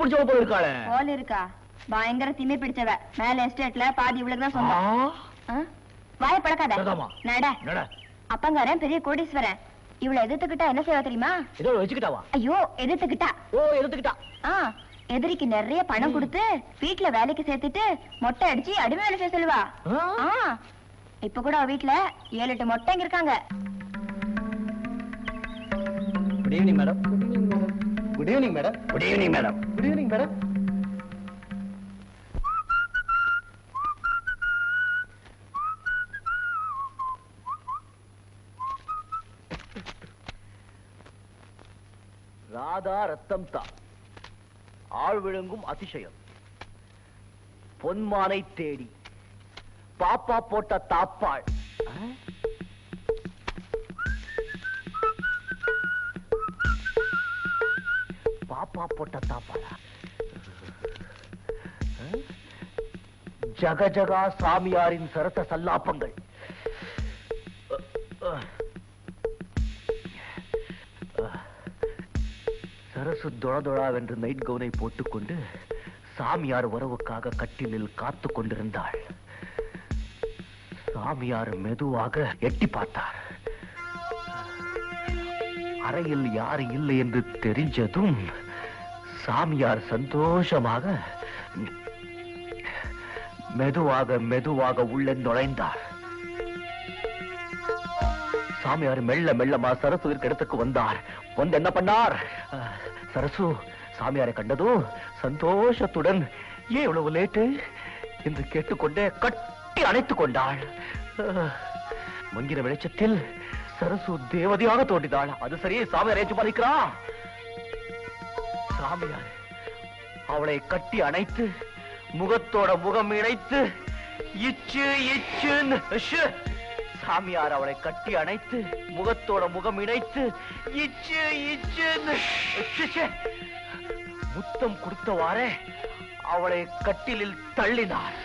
பிடிச்சவ போல இருக்காளே. போல இருக்கா? பயங்கர திமி பிடிச்சவ. மேல எஸ்டேட்ல பாதி இவளுக்கு தான் சொந்தம். வாய பழக்காத. நட. அப்பங்காரன் பெரிய கோடீஸ்வரன். இவளை எதிர்த்துக்கிட்டா என்ன செய்வா தெரியுமா? ஏதோ வச்சுக்கிட்டாவா? ஐயோ, எதிர்த்துக்கிட்டா. ஓ, எதிர்த்துக்கிட்டா. எதிரிக்கு நிறைய பணம் கொடுத்து வீட்டுல வேலைக்கு சேர்த்துட்டு மொட்டை அடிச்சு அடிமை வேலை செய்ய சொல்லுவா. இப்ப கூட வீட்டுல 7-8 மொட்டைங்க இருக்காங்க. Good evening madam. Good evening madam. Good evening madam. Good evening madam. Radha ரத்தம் தா, ஆள் விழுங்கும் அதிசயம், பொன்மானை தேடி பாப்பா போட்ட தாப்பாள். பாப்பா போட்ட தாப்பாளா? ஜக ஜகா சாமியாரின் சரத்த சல்லாப்பங்கள். சரசு தொழதொழாவென்று நைட் கவுனை போட்டுக்கொண்டு சாமியார் உறவுக்காக கட்டிலில் காத்து கொண்டிருந்தாள். சாமியார் மெதுவாக எட்டி பார்த்தார். அறையில் யாரு இல்லை என்று தெரிஞ்சதும் சாமியார் சந்தோஷமாக மெதுவாக மெதுவாக உள்ளே நுழைந்தார். சாமியார் மெல்ல மெல்லமா சரசுவிற்கு இடத்துக்கு வந்தார். வந்து என்ன பண்ணார்? சரசு சாமியாரை கண்டதும் சந்தோஷத்துடன் ஏன் இவ்வளவு லேட்டு என்று கேட்டுக்கொண்டே கட்டி அணைத்துக் கொண்டாள். மங்கிற வெளிச்சத்தில் சரசு தேவதையாக தோன்றினாள். அது சரி, சாமியார் ஏற்று பாதிக்கிறா. சாமியார் அவளை கட்டி அணைத்து முகத்தோட முகம் இணைத்து இச்சு இச்சு. சாமியார் அவளை கட்டி அணைத்து முகத்தோட முகம் இணைத்து இச்சு இச்சு முத்தம் கொடுத்தவாறே அவளை கட்டிலில் தள்ளினார்.